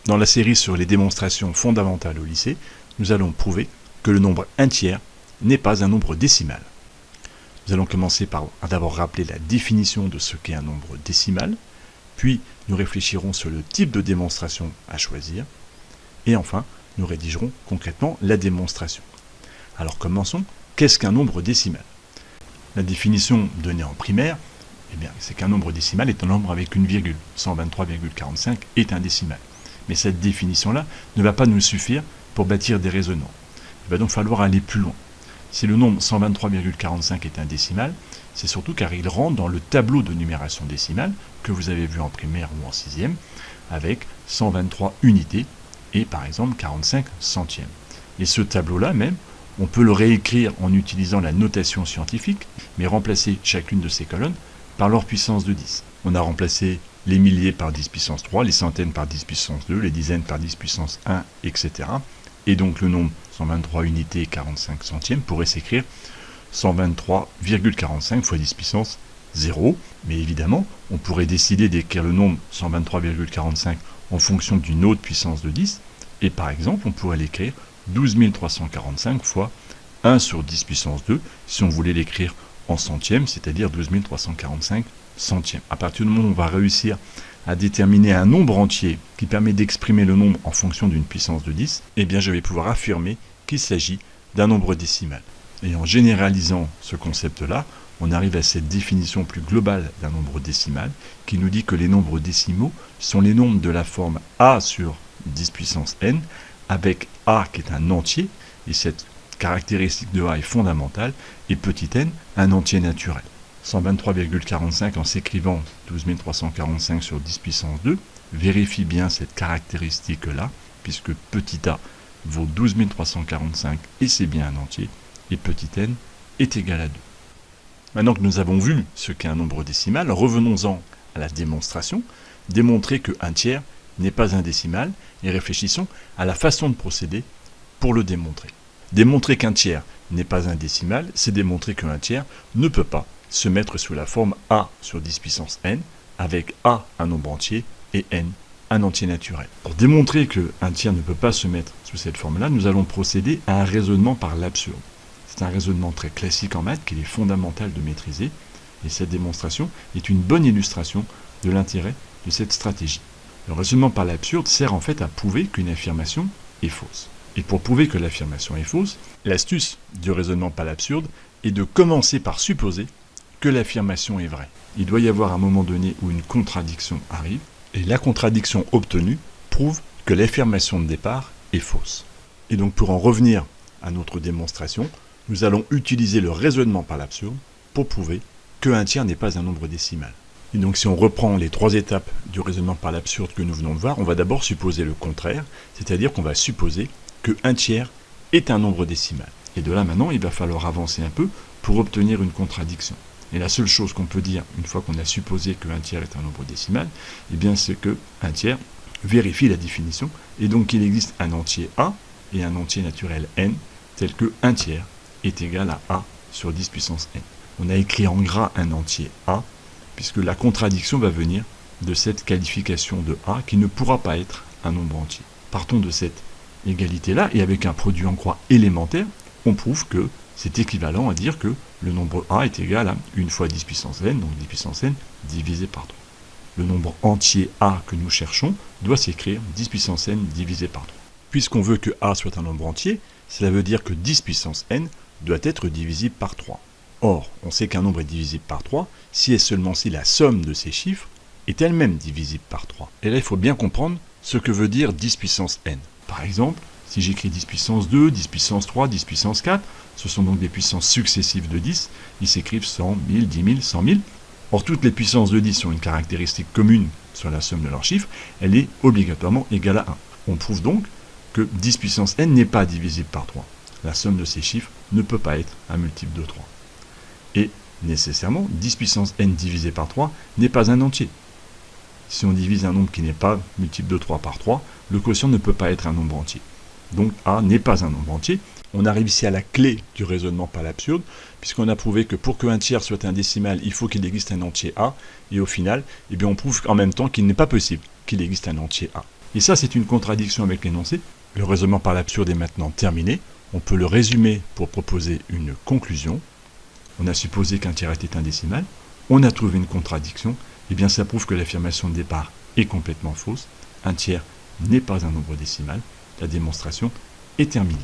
Dans la série sur les démonstrations fondamentales au lycée, nous allons prouver que le nombre 1 tiers n'est pas un nombre décimal. Nous allons commencer par d'abord rappeler la définition de ce qu'est un nombre décimal, puis nous réfléchirons sur le type de démonstration à choisir, et enfin, nous rédigerons concrètement la démonstration. Alors commençons, qu'est-ce qu'un nombre décimal? La définition donnée en primaire, c'est qu'un nombre décimal est un nombre avec une virgule. 123,45 est un décimal. Mais cette définition-là ne va pas nous suffire pour bâtir des raisonnements. Il va donc falloir aller plus loin. Si le nombre 123,45 est un décimal, c'est surtout car il rentre dans le tableau de numération décimale que vous avez vu en primaire ou en sixième, avec 123 unités et par exemple 45 centièmes. Et ce tableau-là même, on peut le réécrire en utilisant la notation scientifique, mais remplacer chacune de ces colonnes par leur puissance de 10. On a remplacé les milliers par 10 puissance 3, les centaines par 10 puissance 2, les dizaines par 10 puissance 1, etc. Et donc le nombre 123 unités et 45 centièmes pourrait s'écrire 123,45 fois 10 puissance 0. Mais évidemment, on pourrait décider d'écrire le nombre 123,45 en fonction d'une autre puissance de 10. Et par exemple, on pourrait l'écrire 12 345 fois 1 sur 10 puissance 2, si on voulait l'écrire en centièmes, c'est-à-dire 12 345 centièmes. À partir du moment où on va réussir à déterminer un nombre entier qui permet d'exprimer le nombre en fonction d'une puissance de 10, je vais pouvoir affirmer qu'il s'agit d'un nombre décimal. Et en généralisant ce concept-là, on arrive à cette définition plus globale d'un nombre décimal qui nous dit que les nombres décimaux sont les nombres de la forme a sur 10 puissance n, avec a qui est un entier, et cette caractéristique de a est fondamentale, et petit n, un entier naturel. 123,45 en s'écrivant 12 345 sur 10 puissance 2 vérifie bien cette caractéristique-là, puisque petit a vaut 12 345 et c'est bien un entier, et petit n est égal à 2. Maintenant que nous avons vu ce qu'est un nombre décimal, revenons-en à la démonstration, démontrer que 1 tiers n'est pas un décimal, et réfléchissons à la façon de procéder pour le démontrer. Démontrer qu'un tiers n'est pas un décimal, c'est démontrer qu'un tiers ne peut pas se mettre sous la forme a sur 10 puissance n, avec a un nombre entier et n un entier naturel. Pour démontrer qu'un tiers ne peut pas se mettre sous cette forme-là, nous allons procéder à un raisonnement par l'absurde. C'est un raisonnement très classique en maths qu'il est fondamental de maîtriser, et cette démonstration est une bonne illustration de l'intérêt de cette stratégie. Le raisonnement par l'absurde sert en fait à prouver qu'une affirmation est fausse. Et pour prouver que l'affirmation est fausse, l'astuce du raisonnement par l'absurde est de commencer par supposer que l'affirmation est vraie. Il doit y avoir un moment donné où une contradiction arrive, et la contradiction obtenue prouve que l'affirmation de départ est fausse. Et donc pour en revenir à notre démonstration, nous allons utiliser le raisonnement par l'absurde pour prouver que 1 tiers n'est pas un nombre décimal. Et donc si on reprend les 3 étapes du raisonnement par l'absurde que nous venons de voir, on va d'abord supposer le contraire, c'est-à-dire qu'on va supposer que 1 tiers est un nombre décimal. Et de là maintenant, il va falloir avancer un peu pour obtenir une contradiction. Et la seule chose qu'on peut dire, une fois qu'on a supposé que 1 tiers est un nombre décimal, c'est que 1 tiers vérifie la définition, et donc qu'il existe un entier a et un entier naturel n, tel que 1 tiers est égal à a sur 10 puissance n. On a écrit en gras un entier a, puisque la contradiction va venir de cette qualification de a qui ne pourra pas être un nombre entier. Partons de cette égalité-là, et avec un produit en croix élémentaire, on prouve que c'est équivalent à dire que le nombre a est égal à 1 fois 10 puissance n, donc 10 puissance n divisé par 3. Le nombre entier a que nous cherchons doit s'écrire 10 puissance n divisé par 3. Puisqu'on veut que a soit un nombre entier, cela veut dire que 10 puissance n doit être divisible par 3. Or, on sait qu'un nombre est divisible par 3 si et seulement si la somme de ces chiffres est elle-même divisible par 3. Et là, il faut bien comprendre ce que veut dire 10 puissance n. Par exemple, si j'écris 10 puissance 2, 10 puissance 3, 10 puissance 4, ce sont donc des puissances successives de 10, ils s'écrivent 100, 1000, 10 000, 100 000. Or, toutes les puissances de 10 ont une caractéristique commune sur la somme de leurs chiffres, elle est obligatoirement égale à 1. On prouve donc que 10 puissance n n'est pas divisible par 3. La somme de ces chiffres ne peut pas être un multiple de 3. Et, nécessairement, 10 puissance n divisé par 3 n'est pas un entier. Si on divise un nombre qui n'est pas multiple de 3 par 3, le quotient ne peut pas être un nombre entier. Donc A n'est pas un nombre entier. On arrive ici à la clé du raisonnement par l'absurde, puisqu'on a prouvé que pour qu'un tiers soit un décimal, il faut qu'il existe un entier A, et au final, on prouve en même temps qu'il n'est pas possible qu'il existe un entier A. Et ça, c'est une contradiction avec l'énoncé. Le raisonnement par l'absurde est maintenant terminé. On peut le résumer pour proposer une conclusion. On a supposé qu'un tiers était un décimal. On a trouvé une contradiction. Eh bien, ça prouve que l'affirmation de départ est complètement fausse. Un tiers n'est pas un nombre décimal. La démonstration est terminée.